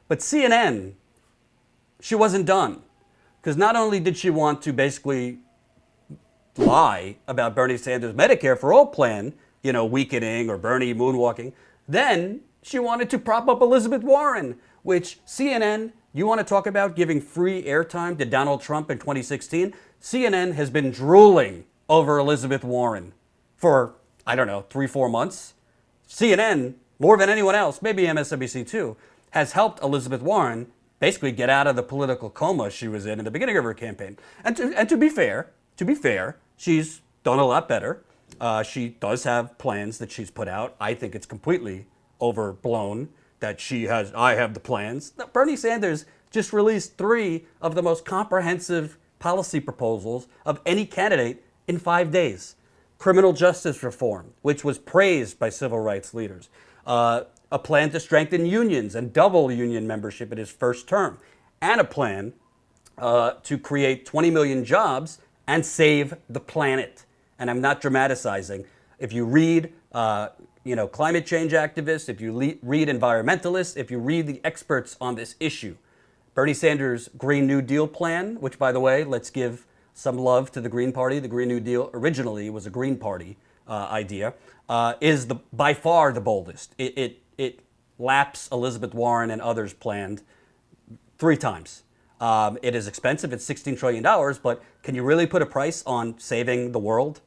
But CNN, she wasn't done. Because not only did she want to basically lie about Bernie Sanders' Medicare for All plan, weakening or Bernie moonwalking, then she wanted to prop up Elizabeth Warren, which CNN, you want to talk about giving free airtime to Donald Trump in 2016? CNN has been drooling over Elizabeth Warren for, I don't know, 3-4 months. CNN, more than anyone else, maybe MSNBC too, has helped Elizabeth Warren basically get out of the political coma she was in the beginning of her campaign. And to be fair, she's done a lot better. She does have plans that she's put out. I think it's completely overblown that I have the plans. Bernie Sanders just released 3 of the most comprehensive policy proposals of any candidate in 5 days. Criminal justice reform, which was praised by civil rights leaders. A plan to strengthen unions and double union membership in his first term. And a plan to create 20 million jobs and save the planet. And I'm not dramatizing. If you read climate change activists, if you read environmentalists, if you read the experts on this issue, Bernie Sanders' Green New Deal plan, which, by the way, let's give some love to the Green Party. The Green New Deal originally was a Green Party idea, is by far the boldest. It laps Elizabeth Warren and others planned 3 times. It is expensive. It's $16 trillion, but can you really put a price on saving the world?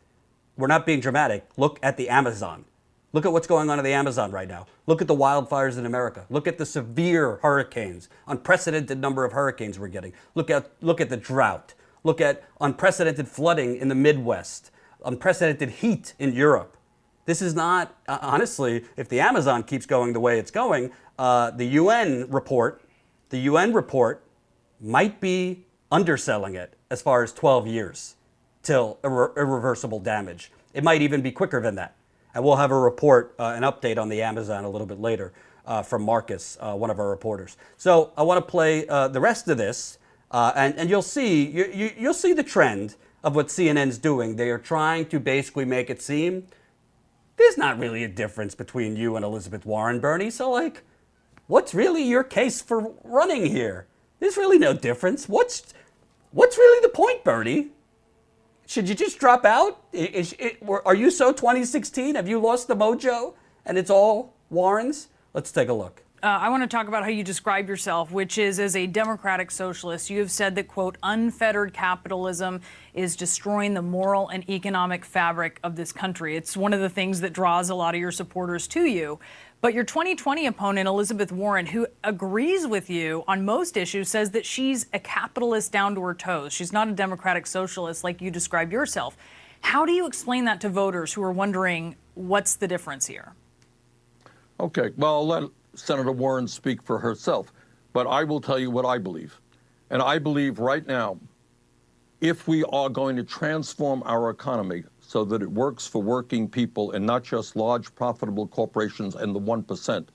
We're not being dramatic. Look at the Amazon. Look at what's going on in the Amazon right now. Look at the wildfires in America. Look at the severe hurricanes, unprecedented number of hurricanes we're getting. Look at the drought. Look at unprecedented flooding in the Midwest, unprecedented heat in Europe. This is not, honestly, if the Amazon keeps going the way it's going, the UN report might be underselling it as far as 12 years till irreversible damage. It might even be quicker than that. And we'll have a report, an update on the Amazon a little bit later from Marcus, one of our reporters. So I want to play the rest of this, and you'll see you'll see the trend of what CNN's doing. They are trying to basically make it seem there's not really a difference between you and Elizabeth Warren, Bernie. So what's really your case for running here? There's really no difference. What's really the point, Bernie? Should you just drop out? Are you so 2016? Have you lost the mojo and it's all Warren's? Let's take a look. I want to talk about how you describe yourself, which is as a democratic socialist. You have said that, quote, unfettered capitalism is destroying the moral and economic fabric of this country. It's one of the things that draws a lot of your supporters to you. But your 2020 opponent, Elizabeth Warren, who agrees with you on most issues, says that she's a capitalist down to her toes. She's not a democratic socialist like you describe yourself. How do you explain that to voters who are wondering what's the difference here? Okay, well, I'll let Senator Warren speak for herself, but I will tell you what I believe. And I believe right now, if we are going to transform our economy so that it works for working people and not just large profitable corporations and the 1%,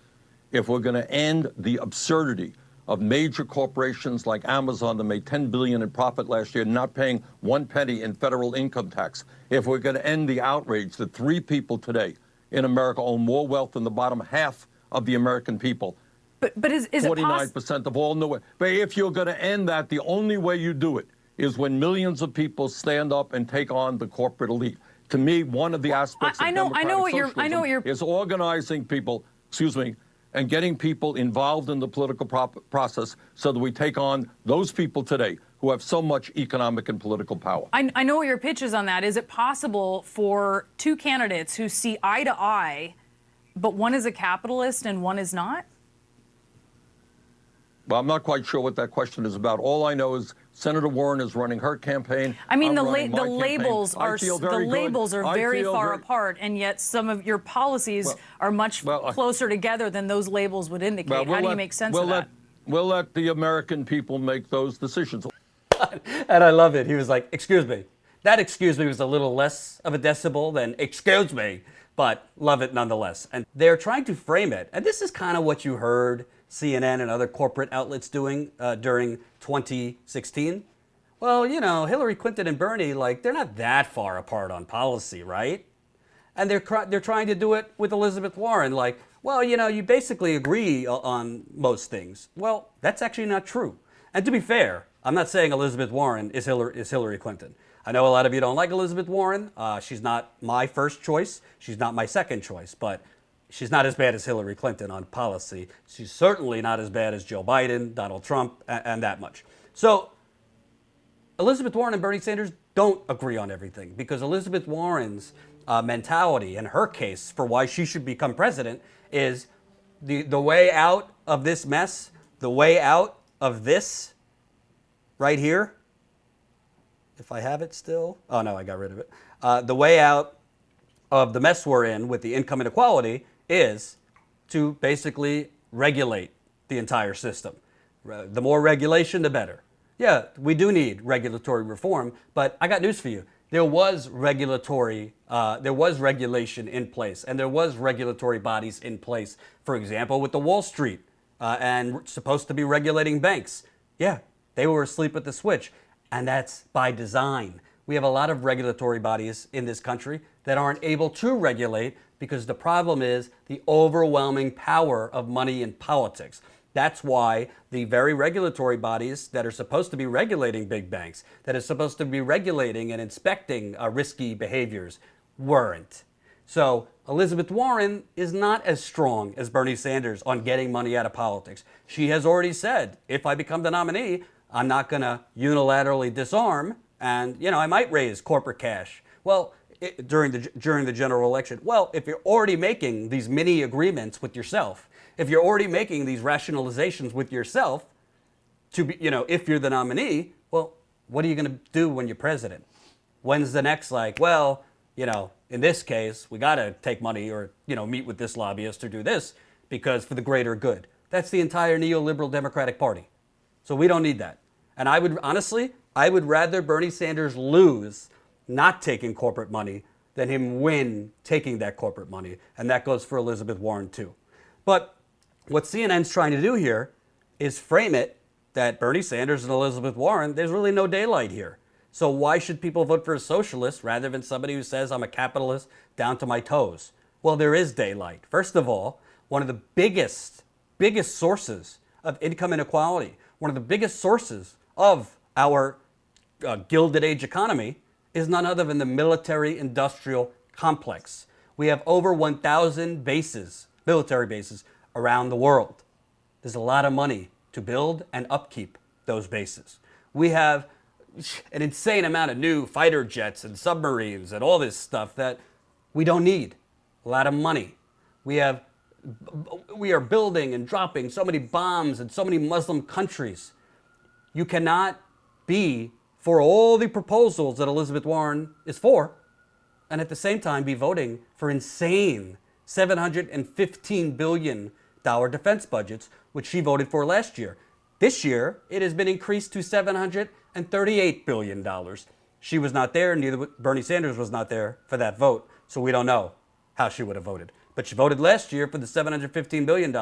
if we're going to end the absurdity of major corporations like Amazon that made $10 billion in profit last year, not paying 1 penny in federal income tax, if we're going to end the outrage that 3 people today in America own more wealth than the bottom half of the American people. But is it 49% of all know it. But if you're going to end that, the only way you do it is when millions of people stand up and take on the corporate elite. To me, one of the aspects I know what you're is organizing people, and getting people involved in the political process so that we take on those people today who have so much economic and political power. I know what your pitch is on that. Is it possible for 2 candidates who see eye to eye, but one is a capitalist and one is not? Well, I'm not quite sure what that question is about. All I know is Senator Warren is running her campaign. I mean, the labels are very far apart, and yet some of your policies are much closer together than those labels would indicate. How do you make sense of that? We'll let the American people make those decisions. And I love it. He was like, excuse me. That excuse me was a little less of a decibel than excuse me, but love it nonetheless. And they're trying to frame it. And this is kind of what you heard CNN and other corporate outlets doing during 2016. Well, Hillary Clinton and Bernie, they're not that far apart on policy, right? And they're trying to do it with Elizabeth Warren. well, you basically agree on most things. Well, that's actually not true. And to be fair, I'm not saying Elizabeth Warren is Hillary Clinton. I know a lot of you don't like Elizabeth Warren. She's not my first choice. She's not my second choice. But she's not as bad as Hillary Clinton on policy. She's certainly not as bad as Joe Biden, Donald Trump, and that much. So Elizabeth Warren and Bernie Sanders don't agree on everything, because Elizabeth Warren's mentality and her case for why she should become president is the way out of this mess, the way out of this right here. If I have it still. Oh, no, I got rid of it. The way out of the mess we're in with the income inequality is to basically regulate the entire system. The more regulation, the better. Yeah, we do need regulatory reform, but I got news for you. There was regulation in place, and there was regulatory bodies in place. For example, with the Wall Street, and supposed to be regulating banks. Yeah, they were asleep at the switch, and that's by design. We have a lot of regulatory bodies in this country that aren't able to regulate because the problem is the overwhelming power of money in politics. That's why the very regulatory bodies that are supposed to be regulating big banks, that are supposed to be regulating and inspecting risky behaviors, weren't. So Elizabeth Warren is not as strong as Bernie Sanders on getting money out of politics. She has already said, if I become the nominee, I'm not going to unilaterally disarm, and I might raise corporate cash. Well, during the general election. Well, if you're already making these mini agreements with yourself, if you're already making these rationalizations with yourself to be, if you're the nominee, well, what are you going to do when you're president? When's the next, in this case, we got to take money or, meet with this lobbyist or do this because for the greater good. That's the entire neoliberal Democratic Party. So we don't need that. And I would rather Bernie Sanders lose not taking corporate money than him win taking that corporate money. And that goes for Elizabeth Warren too. But what CNN's trying to do here is frame it that Bernie Sanders and Elizabeth Warren, there's really no daylight here. So why should people vote for a socialist rather than somebody who says I'm a capitalist down to my toes? Well, there is daylight. First of all, one of the biggest sources of income inequality, one of the biggest sources of our Gilded Age economy is none other than the military-industrial complex. We have over 1,000 bases, military bases, around the world. There's a lot of money to build and upkeep those bases. We have an insane amount of new fighter jets and submarines and all this stuff that we don't need. A lot of money. We are building and dropping so many bombs in so many Muslim countries. You cannot be for all the proposals that Elizabeth Warren is for, and at the same time be voting for insane $715 billion defense budgets, which she voted for last year. This year, it has been increased to $738 billion. She was not there, neither Bernie Sanders was not there for that vote, so we don't know how she would have voted. But she voted last year for the $715 billion.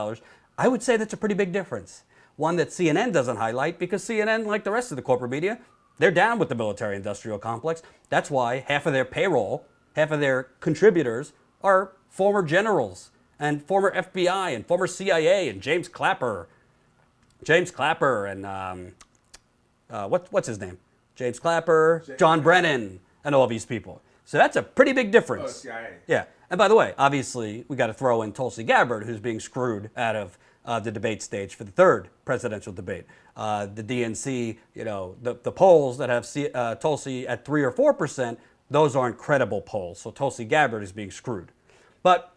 I would say that's a pretty big difference. One that CNN doesn't highlight because CNN, like the rest of the corporate media, they're down with the military-industrial complex. That's why half of their payroll, half of their contributors are former generals and former FBI and former CIA and James Clapper and what's his name? James Clapper, John Brennan, and all these people. So that's a pretty big difference. Oh, CIA. Yeah. And by the way, obviously, we got to throw in Tulsi Gabbard, who's being screwed out of the debate stage for the third presidential debate. The DNC, the polls that have Tulsi at 3 or 4%, those aren't credible polls. So Tulsi Gabbard is being screwed. But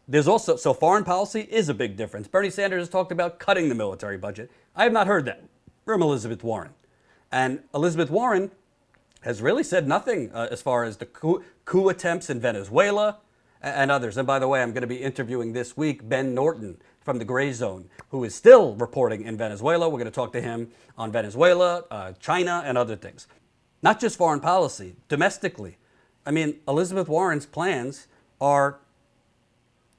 there's also, so foreign policy is a big difference. Bernie Sanders has talked about cutting the military budget. I have not heard that from Elizabeth Warren. And Elizabeth Warren has really said nothing as far as the coup attempts in Venezuela and others. And by the way, I'm going to be interviewing this week Ben Norton from the Gray Zone, who is still reporting in Venezuela. We're going to talk to him on Venezuela, China, and other things. Not just foreign policy, domestically. I mean, Elizabeth Warren's plans are,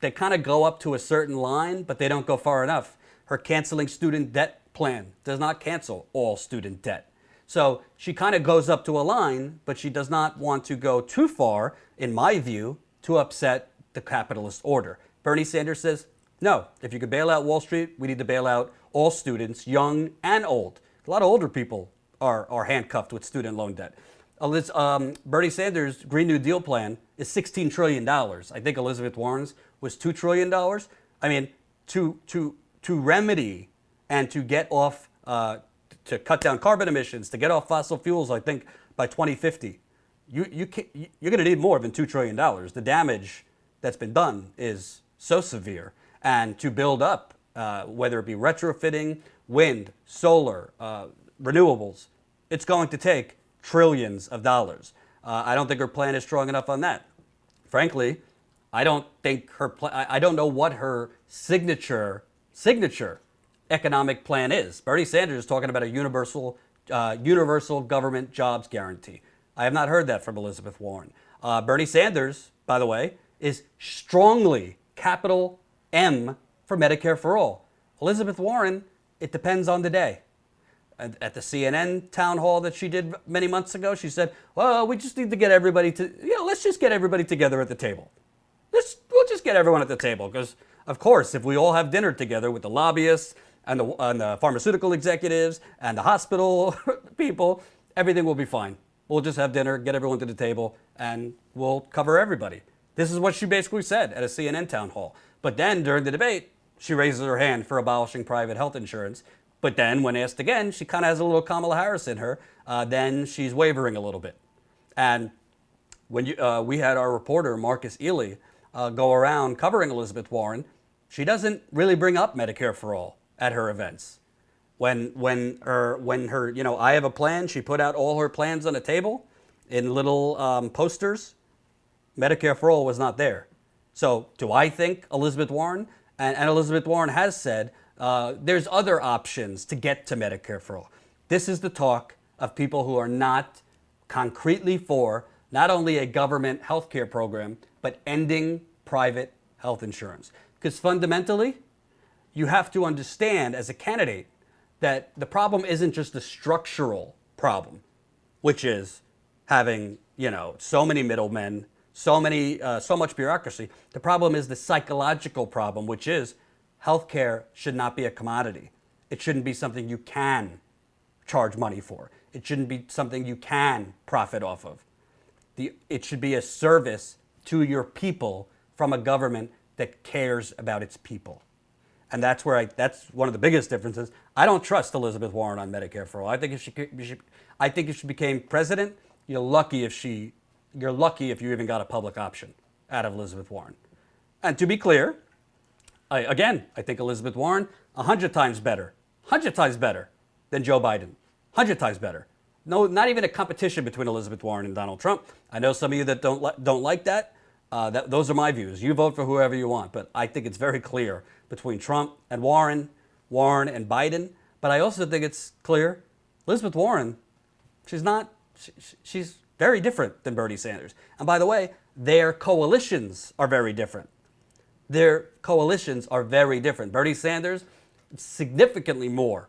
they kind of go up to a certain line, but they don't go far enough. Her canceling student debt plan does not cancel all student debt. So she kind of goes up to a line, but she does not want to go too far, in my view, to upset the capitalist order. Bernie Sanders says, no, if you could bail out Wall Street, we need to bail out all students, young and old. A lot of older people are handcuffed with student loan debt. Bernie Sanders' Green New Deal plan is $16 trillion. I think Elizabeth Warren's was $2 trillion. I mean, to remedy and to get off, to cut down carbon emissions, to get off fossil fuels, I think by 2050, you're going to need more than $2 trillion. The damage that's been done is so severe. And to build up, whether it be retrofitting, wind, solar, renewables, it's going to take trillions of dollars. I don't think her plan is strong enough on that. Frankly, I don't think I don't know what her signature economic plan is. Bernie Sanders is talking about a universal government jobs guarantee. I have not heard that from Elizabeth Warren. Bernie Sanders, by the way, is strongly capital M for Medicare for all. Elizabeth Warren, it depends on the day. At the CNN town hall that she did many months ago, she said, well, we just need to get everybody let's just get everybody together at the table. We'll just get everyone at the table because, of course, if we all have dinner together with the lobbyists and the pharmaceutical executives and the hospital people, everything will be fine. We'll just have dinner, get everyone to the table, and we'll cover everybody. This is what she basically said at a CNN town hall. But then during the debate, she raises her hand for abolishing private health insurance. But then when asked again, she kind of has a little Kamala Harris in her. Then she's wavering a little bit. And when we had our reporter, Marcus Ely, go around covering Elizabeth Warren, she doesn't really bring up Medicare for all at her events. When her I have a plan, she put out all her plans on the table in little posters. Medicare for all was not there. So do I think Elizabeth Warren, and Elizabeth Warren has said, there's other options to get to Medicare for all. This is the talk of people who are not concretely for not only a government health care program, but ending private health insurance. Because fundamentally, you have to understand as a candidate that the problem isn't just a structural problem, which is having, so many middlemen, so much bureaucracy. The problem is the psychological problem, which is healthcare should not be a commodity. It shouldn't be something you can charge money for. It shouldn't be something you can profit off of. It should be a service to your people from a government that cares about its people. And that's that's one of the biggest differences. I don't trust Elizabeth Warren on Medicare for all. I think if she became president, you're lucky if you even got a public option out of Elizabeth Warren. And to be clear, I think Elizabeth Warren 100 times better than Joe Biden. 100 times better. No, not even a competition between Elizabeth Warren and Donald Trump. I know some of you that don't like that. Those are my views. You vote for whoever you want, but I think it's very clear between Trump and Warren and Biden. But I also think it's clear Elizabeth Warren, she's very different than Bernie Sanders. And by the way, their coalitions are very different. Bernie Sanders, significantly more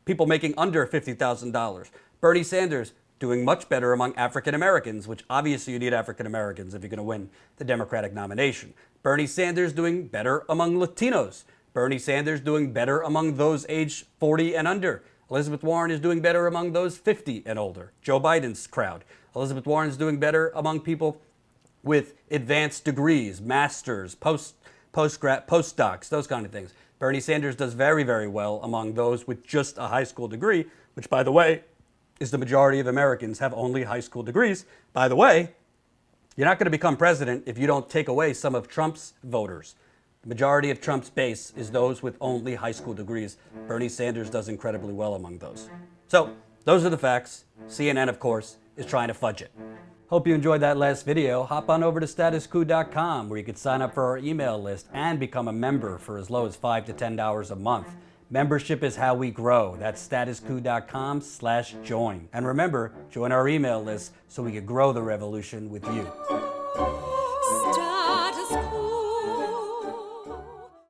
people making under $50,000. Bernie Sanders doing much better among African Americans, which obviously you need African Americans if you're going to win the Democratic nomination. Bernie Sanders doing better among Latinos. Bernie Sanders doing better among those aged 40 and under. Elizabeth Warren is doing better among those 50 and older, Joe Biden's crowd. Elizabeth Warren is doing better among people with advanced degrees, masters, postdocs, those kind of things. Bernie Sanders does very, very well among those with just a high school degree, which, by the way, is the majority of Americans have only high school degrees. By the way, you're not going to become president if you don't take away some of Trump's voters. The majority of Trump's base is those with only high school degrees. Bernie Sanders does incredibly well among those. So those are the facts. CNN, of course, is trying to fudge it. Hope you enjoyed that last video. Hop on over to statuscoup.com where you can sign up for our email list and become a member for as low as $5 to $10 a month. Membership is how we grow. That's statuscoup.com/join. And remember, join our email list so we can grow the revolution with you.